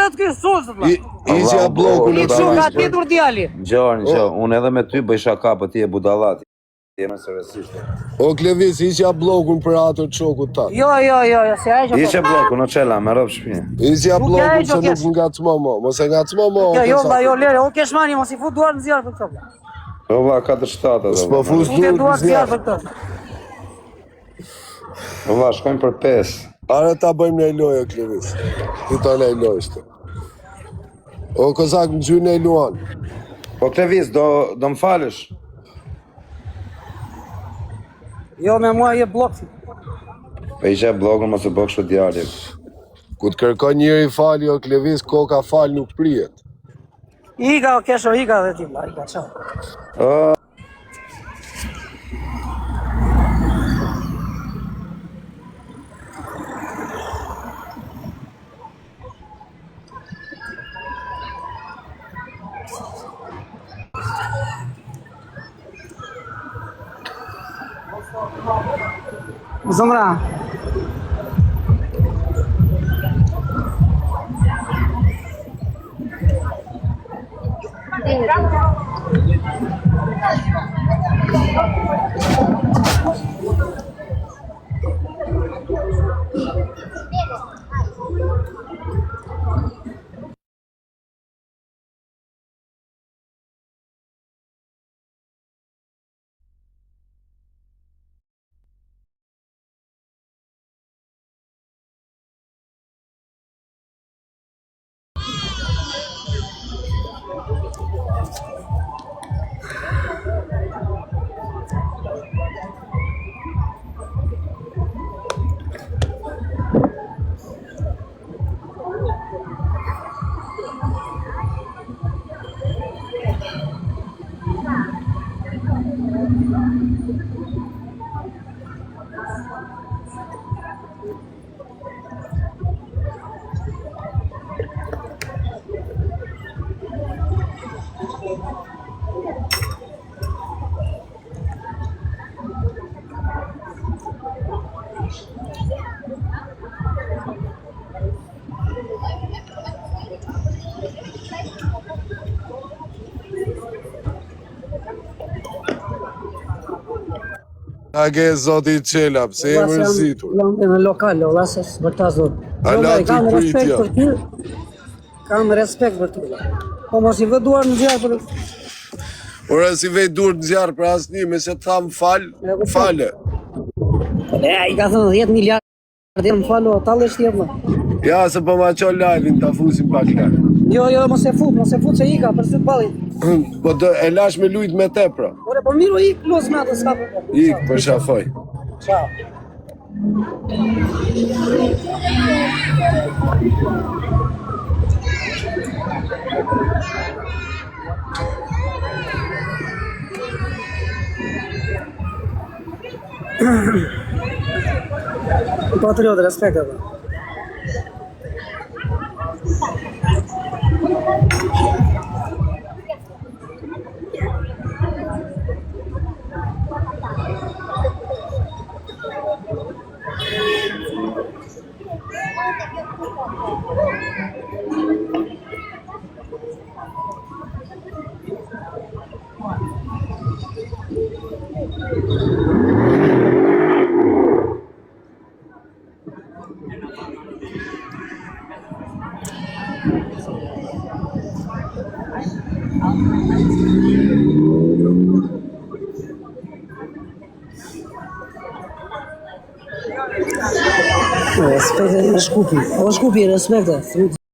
vetë kjo sosët, la. Isja blokun I që ka tjetur djali. Gjo, unë edhe me ty bëj shaka, për ti e budallat. Ti e më sërësisht. O Klevis, isja blokun për ato qokut ta. Jo, se ajo që... Ishe blokun, o qela, me rëpë shpinje. Isja blokun që nuk nga të mo, mos e nga të mo. Jo, lere, o keshmani, mos i fut duar në zjarë për këto. O vla, 4-7. S'po fut duar në zjarë për këto. O vla, shkojmë për 5. Are ta bëjmë në lojë, Klevis. Ti ta në lojë shte. O Kozak, më gjyë në luan. Po Klevis, do më falësh? Jo, me mua je blok. Po ishe blokun, mos e bëk shu djali. Ku të kërkon njëri fali, o Klevis, koka fal nuk prijet. Ika, o kesho, ika dhe ti, la, ika, qao. Zëmra. A ke zoti qela, pse e mërzitur? Në lokale, o lasë për ta zotë. Allah t'i pritja. Kam respekt për ty. Po mos i vë duar në zjarë për... Ora si vej dur në zjarë për asni, me se të thamë fale. I ka thënë 10 miliard dhe më falo, talë është jevë. Ja, se po ma qo lajlin, ta fusim pak lajlin. Jo, mos e fut se i ka, për së të balit. Po e lash me lujt me te, pra. Ore, po miru ik, los me atë s'ka për. Ik, për shafoj. Ciao. Patriot, respekt edhe. Respekt e shkupi. O shkupi, respekt e.